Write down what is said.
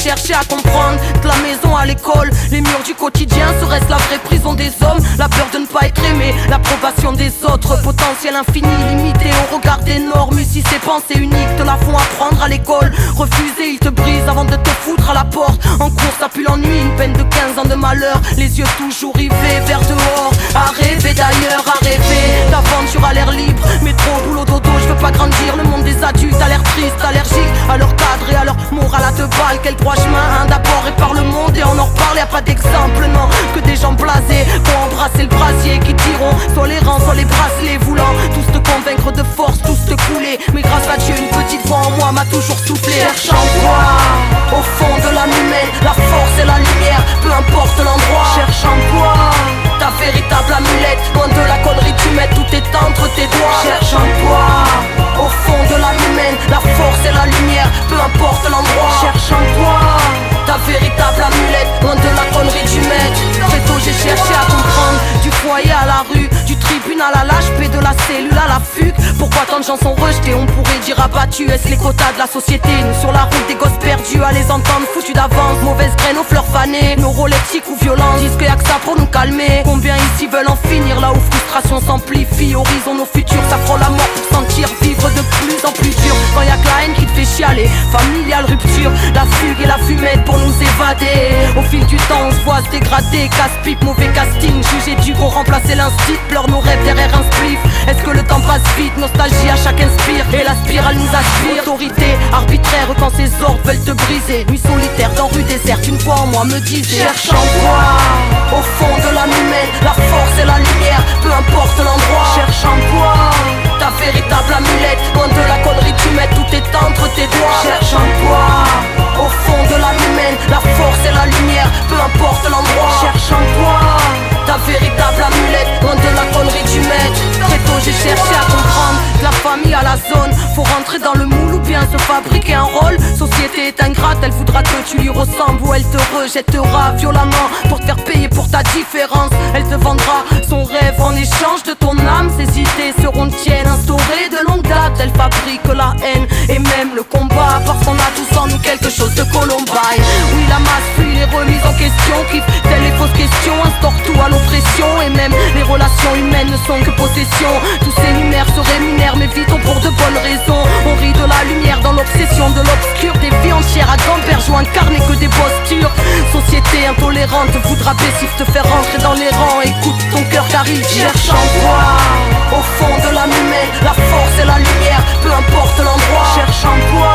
cherché à comprendre que la maison à l'école, les murs du quotidien, serait-ce la vraie prison des hommes? La peur de ne pas être aimé, l'approbation des autres, potentiel infini, limité au regard des normes. Si ces pensées uniques te la font apprendre à l'école, refuser, ils te brisent avant de te foutre à la porte. En course, ça pue l'ennui, une peine de 15 ans de malheur, les yeux toujours rivés vers dehors. À rêver d'ailleurs, à rêver d'aventure à l'air libre. Métro, boulot, dodo, je veux pas grandir. Le monde des adultes a l'air triste, allergique à leur cadre et à leur morale à deux balles. Quel droit chemin, hein, d'abord et par le monde, et on en reparle, y'a pas d'exemple, non. Que des gens blasés pour embrasser le brasier, qui diront soit les rangs, soit les bracelets, voulant tous te convaincre de force, tous te couler. Mais grâce à Dieu, une petite voix en moi m'a toujours soufflé. Cherche en toi, au fond de l'âme humaine, la force et la lumière, peu importe l'endroit. Cherche en toi ta véritable amulette, loin de la connerie tu mets, tout est entre tes doigts. Cherche en toi, au fond de l'âme humaine, la force et la lumière, peu importe l'endroit. Cherche en toi ta véritable amulette, loin de la connerie du maître. Très tôt j'ai cherché à comprendre, du foyer à la rue, du tribunal à l'HP, de la cellule à la fugue. Pourquoi tant de gens sont rejetés, on pourrait dire abattus? Est-ce les quotas de la société? Nous sur la route des gosses perdus, à les entendre foutus d'avance. Mauvaise graine aux fleurs fanées, neuroleptiques ou violents, disent qu'il y a que ça pour nous calmer. Combien ici veulent en finir, là où frustration s'amplifie? Horizon nos futurs, ça frôle la mort pour sentir vivre de plus en plus dur. Quand y a que la haine qui te fait chialer, familiale rupture, la fugue et la fumette pour nous évader. Au fil du temps on se voit se dégrader, casse-pipe, mauvais casting, jugé du qu'on remplacer l'instit, pleure nos rêves derrière un spliff. Est-ce que le temps passe vite, nostalgie à chaque inspire, et la spirale nous aspire. Autorité arbitraire quand ces ordres veulent te briser. Nuit solitaire dans rue déserte, une fois en moi me disait cherche en toi, au fond de l'âme humaine, la force et la lumière, peu importe l'endroit. Cherche en toi ta véritable amulette, loin de la connerie tu mets, tout est entre tes doigts. Cherche en toi, au fond de l'âme humaine, la force et la lumière, peu importe l'endroit. Cherche en toi ta véritable amulette, loin de la connerie du maître. Très tôt j'ai cherché à comprendre que la famille à la zone, faut rentrer dans le moule ou bien se fabriquer un rôle. Société est ingrate, elle voudra que tu lui ressembles, ou elle te rejettera violemment pour te faire payer pour ta différence. Elle te vendra son rêve en échange de ton âme. Ses idées seront tiennes, instaurées de longue date. Elle fabrique la haine et même le combat, parce qu'on a tous en nous quelque chose de Columbine. Oui, la masse fuit les remises en question, kiffe telles les fausses questions, instaure tout à l'oppression. Et même les relations humaines ne sont que possession. Tous ces lumières se rémunèrent mais vitons pour de bonnes raisons. On rit de la lumière dans l'obsession de l'obscur, des vies entières à gambergeons incarner que des postures. Société intolérante voudra baissif te faire rentrer dans les rangs. Écoute ton cœur car il cherche en toi, au fond de l'âme humaine, la force et la lumière, peu importe l'endroit. Cherche en toi